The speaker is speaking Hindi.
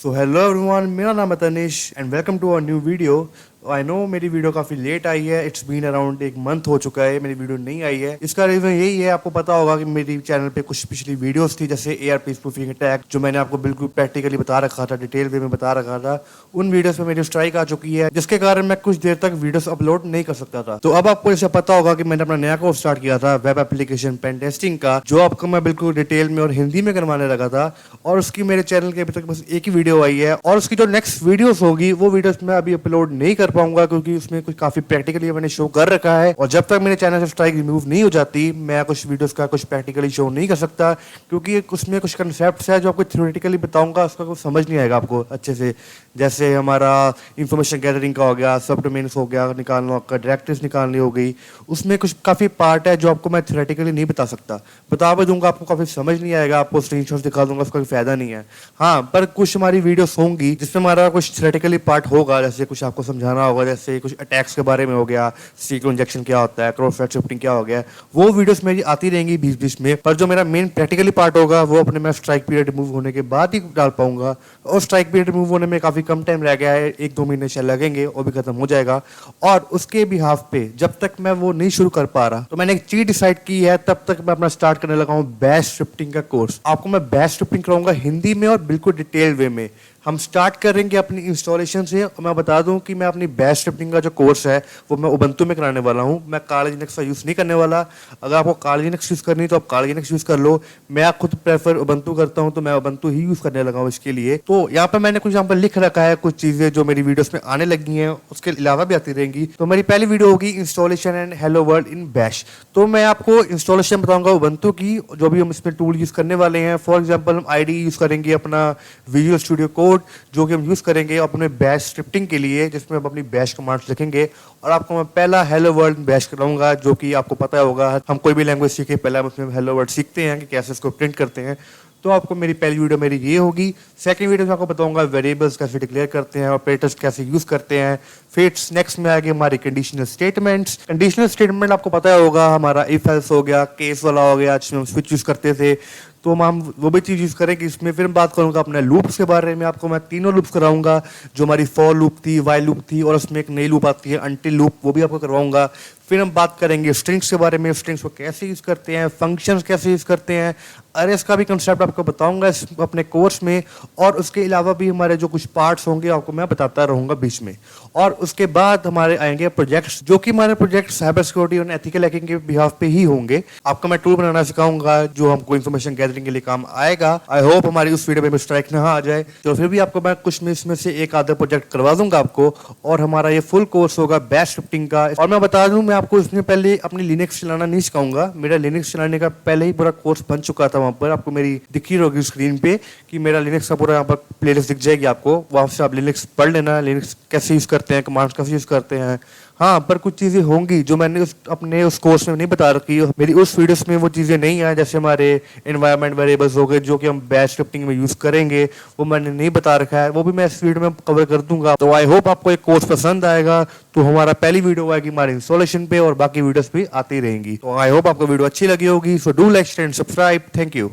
सो हेलो एवरीवन, मेरा नाम है Tanish and welcome to our new video. I know मेरी वीडियो काफ़ी लेट आई है। इट्स बीन अराउंड एक मंथ हो चुका है मेरी वीडियो नहीं आई है। इसका रीज़न यही है, आपको पता होगा कि मेरी चैनल पे कुछ पिछली वीडियोस थी जैसे ARP स्पूफिंग अटैक, जो मैंने आपको बिल्कुल प्रैक्टिकली बता रखा था, डिटेल वे में बता रखा था। उन वीडियोस में मेरी स्ट्राइक आ चुकी है, जिसके कारण मैं कुछ देर तक वीडियोस अपलोड नहीं कर सकता था। तो अब आपको इसे पता होगा कि मैंने अपना नया कोर्स स्टार्ट किया था वेब एप्लीकेशन पेन टेस्टिंग का, जो आपको मैं बिल्कुल डिटेल में और हिंदी में करवाने लगा था। और उसकी मेरे चैनल के अभी तक बस एक ही वीडियो आई है, और उसकी जो नेक्स्ट वीडियोस होगी वो वीडियोस मैं अभी अपलोड नहीं कर पाऊंगा, क्योंकि उसमें कुछ काफी प्रैक्टिकली मैंने शो कर रखा है। और जब तक मेरे चैनल से स्ट्राइक रिमूव नहीं हो जाती, मैं कुछ वीडियोस का कुछ प्रैक्टिकली शो नहीं कर सकता, क्योंकि उसमें कुछ कंसेप्ट्स है जो आपको थ्योरेटिकली बताऊंगा, उसका कुछ समझ नहीं आएगा आपको अच्छे से। जैसे हमारा इंफॉर्मेशन गैदरिंग का हो गया, सब डोमेन्स हो गया निकालना, आपका डायरेक्टरीज निकालनी हो गई, उसमें कुछ काफी पार्ट है जो आपको मैं थ्योरेटिकली नहीं बता सकता। बता भी दूंगा आपको काफी समझ नहीं आएगा, आपको स्क्रीनशॉट्स दिखा दूंगा, उसका कोई फायदा नहीं है। हाँ, पर कुछ हमारी वीडियोस होंगी जिसमें हमारा कुछ थ्योरेटिकली पार्ट होगा, जैसे कुछ आपको समझाना होगा, जैसे कुछ अटैक्स के बारे में हो गया, सीक्वेंस इंजेक्शन क्या होता है, क्रॉस साइट शिफ्टिंग क्या हो गया, वो वीडियोस मेरी आती रहेंगी बीच बीच में। पर जो मेरा मेन प्रैक्टिकली पार्ट होगा वो अपने मैं स्ट्राइक पीरियड रिमूव होने के बाद ही डाल पाऊंगा। और स्ट्राइक पीरियड रिमूव होने में काफी कम टाइम रह गया है, 1-2 महीने शायद लगेंगे, वो भी खत्म हो जाएगा। और उसके बिहाफ पे जब तक मैं वो नहीं शुरू कर पा रहा, तो मैंने एक चीज डिसाइड की है, तब तक मैं अपना स्टार्ट करने लगा हूँ बैश स्क्रिप्टिंग का कोर्स। आपको मैं बैश स्क्रिप्टिंग कराऊंगा हिंदी में और बिल्कुल डिटेल वे में। हम स्टार्ट करेंगे अपनी इंस्टॉलेशन से। और मैं बता दूं कि मैं अपनी बैश स्क्रिप्टिंग का जो कोर्स है वो मैं उबंटू में कराने वाला हूं। मैं कार्ड लिनक्स का यूज़ नहीं करने वाला। अगर आपको कार्ड लिनक्स यूज़ करनी है तो आप कार्ड लिनक्स यूज़ कर लो। मैं खुद प्रेफर उबंटू करता हूं, तो मैं उबंटू ही यूज़ करने लगा हूं इसके लिए। तो यहाँ पर मैंने कुछ यहाँ पर लिख रखा है, कुछ चीज़ें जो मेरी वीडियोस में आने लगी हैं, उसके अलावा भी आती रहेंगी। तो मेरी पहली वीडियो होगी installation and hello world in bash. तो मैं आपको इंस्टॉलेशन बताऊंगा उबंटू की, जो भी हम इसमें टूल यूज़ करने वाले हैं। फॉर एग्जाम्पल हम ID यूज़ करेंगे अपना विजुअल स्टूडियो कोड, जो कि हम यूज़ करेंगे अपने बैश स्क्रिप्टिंग के लिए, जिसमें हम अपनी बैश कमांड्स लिखेंगे। और आपको मैं पहला हेलो वर्ल्ड बैश कराऊंगा, जो कि आपको पता होगा हम कोई भी लैंग्वेज सीखे पहले हम उसमें हेलो वर्ल्ड सीखते हैं कि कैसे उसको प्रिंट करते हैं। तो आपको मेरी पहली वीडियो मेरी ये होगी। सेकंड वीडियो में आपको बताऊंगा वेरिएबल्स कैसे डिक्लेयर करते हैं, ऑपरेटर्स कैसे यूज़ करते हैं। फिर नेक्स्ट में आगे हमारे कंडीशनल स्टेटमेंट्स। कंडीशनल स्टेटमेंट आपको पता होगा, हमारा इफ एल्स हो गया, केस वाला हो गया, जिसमें हम स्विच यूज़ करते थे, तो हम वो भी चीज़ यूज़ करेंगे इसमें। फिर मैं बात करूंगा अपने लूप्स के बारे में। आपको मैं 3 लूप्स कराऊंगा, जो हमारी फॉर लूप थी, वाइल लूप थी, और उसमें एक नई लूप आती है अनटिल लूप, वो भी आपको करवाऊंगा। फिर हम बात करेंगे स्ट्रिंग्स के बारे में, स्ट्रिंग्स को कैसे यूज़ करते हैं, फंक्शंस कैसे यूज़ करते हैं, अरेस का भी कंसेप्ट आपको बताऊंगा अपने कोर्स में। और उसके अलावा भी हमारे जो कुछ पार्ट्स होंगे आपको मैं बताता रहूँगा बीच में। और उसके बाद हमारे आएंगे प्रोजेक्ट्स, जो कि हमारे प्रोजेक्ट साइबर सिक्योरिटी और एथिकल हैकिंग के बिहाफ पे ही होंगे। आपको मैं टूल बनाना सिखाऊंगा जो हमको इन्फॉर्मेशन गैदरिंग के लिए काम आएगा। आई होप हमारी उस वीडियो में स्ट्राइक ना आ जाए, तो फिर भी आपको मैं कुछ में इसमें से एक आधा प्रोजेक्ट करवा दूंगा आपको। और हमारा ये फुल कोर्स होगा बैश स्क्रिप्टिंग का। और मैं बता दूं, मैं आपको इसमें पहले अपनी लिनक्स चलाना नहीं सिखाऊंगा। मेरा लिनक्स चलाने का पहले ही पूरा कोर्स बन चुका था। वहाँ पर आपको मेरी दिखी होगी स्क्रीन पे कि मेरा लिनक्स का पूरा यहाँ पर प्लेलिस्ट दिख जाएगी आपको, वहाँ से आप लिनक्स पढ़ लेना, लिनक्स कैसे यूज़ करते हैं, कमांड्स कैसे यूज़ करते हैं। हाँ, पर कुछ चीज़ें होंगी जो मैंने अपने उस कोर्स में नहीं बता रखी, मेरी उस वीडियोस में वो चीज़ें नहीं हैं। जैसे हमारे एनवायरनमेंट वेरिएबल्स हो गए, जो कि हम बैश स्क्रिप्टिंग में यूज़ करेंगे, वो मैंने नहीं बता रखा है, वो भी मैं इस वीडियो में कवर कर दूंगा। तो आई होप आपको एक कोर्स पसंद आएगा। तो हमारा पहली वीडियो आएगी हमारे इंस्टॉलेशन पे, और बाकी वीडियोस भी आती रहेंगी। तो आई होप आपको वीडियो अच्छी लगी होगी। So do like, share and subscribe. Thank you.